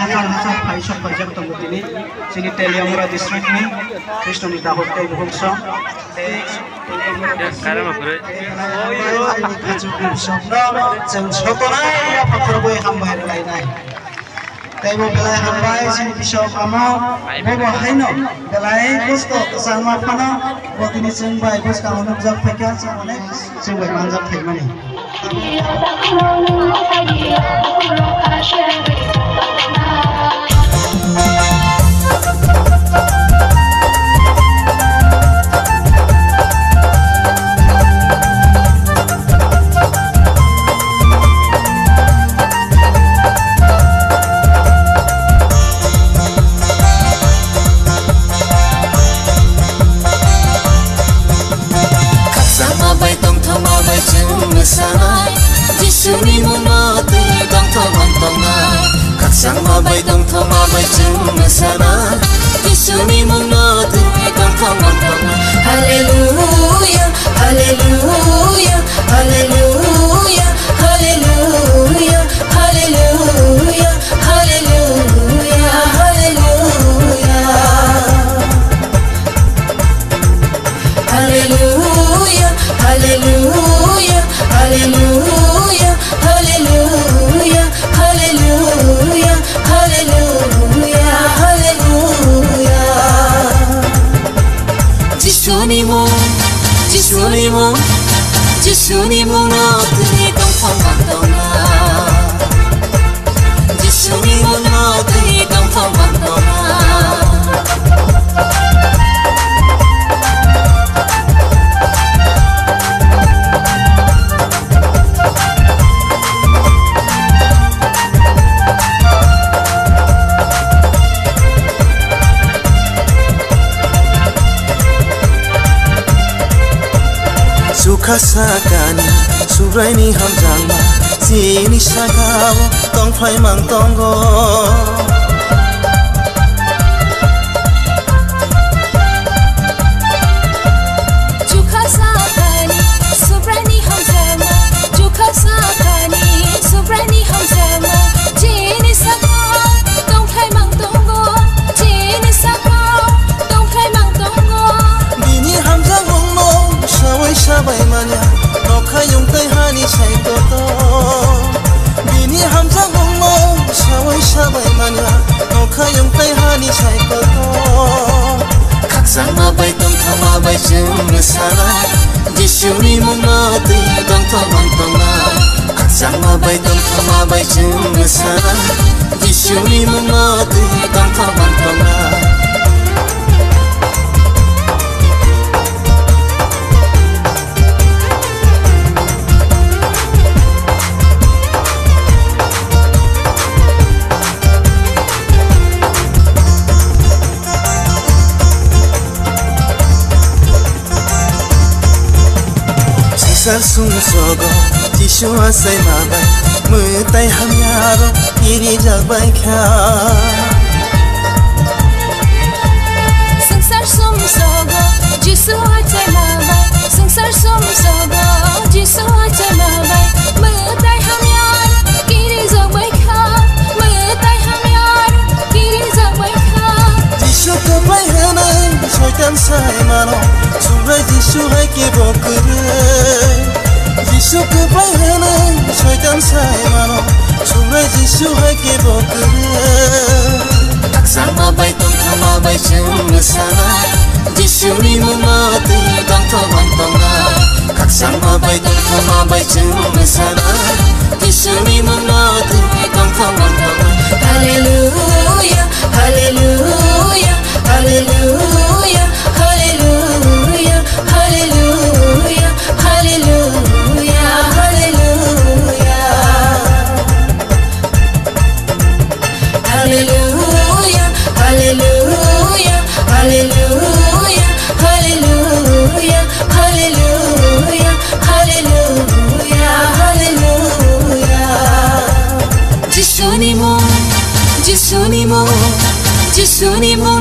हाखाल हाखाल phi सब फाइजाक दङ दिनै जोंनि टेलियामुरा डिस्ट्रिक्टनि कृष्णनि दाहरथाय बुहुमसं जों सतनाय आफादफोराबो हामबाय रायनाय Taibo belai hambai sini bisa kamu, bobo haino belai bos to sama pana, buat ini sengbai bos kamu nak jawab fikir sama ni, sengbai manjat fikir mana? Jisuni munati dang thomang tongai kaksang mabai dang thomai chung sana Jisuni munati dang thomang tongai Hallelujah Hallelujah Hallelujah Hallelujah Hallelujah Hallelujah Hallelujah Hallelujah Hallelujah Hallelujah, hallelujah, hallelujah, hallelujah, hallelujah. Jisuni mo na tuni dong thomang tonga. Jisuni mo na tuni dong thomang tonga. Kasakani suraini hamjama sini sagawo tong phai mang tongo Jukasakani suraini hamjama Jukasakani suraini hamjama sini sagawo tong phai mang tongo sini sagawo tong phai mang tongo Bini hamjama Shawai shabai manya, nokha yung tay hani chay toto. Bini hamza gongo, shawai shabai manya, nokha yung tay hani chay toto. Kaksang mabay tong thamabay chung sana, Jisuni munati tong thomang tonga. Kaksang mabay tong thamabay chung sana, Jisuni munati tong thomang tonga. Sung sogo, jishu asai mabai, mutai hamyaro, iri jabai kya. Sangsar sung sogo, jishu asai mabai, sangsar sung sogo, jishu asai mabai, mutai hamyaro, iri jabai kya, mutai hamyaro, iri jabai kya. Jishu kabai hana, soitan sai mano, surai jishu hai ke bokure. Jishu kabai hana, soitan sai mano, surai jishu hai ke bokure. Kaksang mabay tong thamabay chung sana, Jisuni munati dang thomang tonga. Kaksang mabay tong thamabay chung sana, Jisuni munati dang thomang tonga. Hallelujah, hallelujah, hallelujah, hallelujah, hallelujah, hallelujah, hallelujah. Hallelujah, hallelujah, hallelujah, hallelujah, hallelujah, hallelujah, hallelujah. Jisuni mo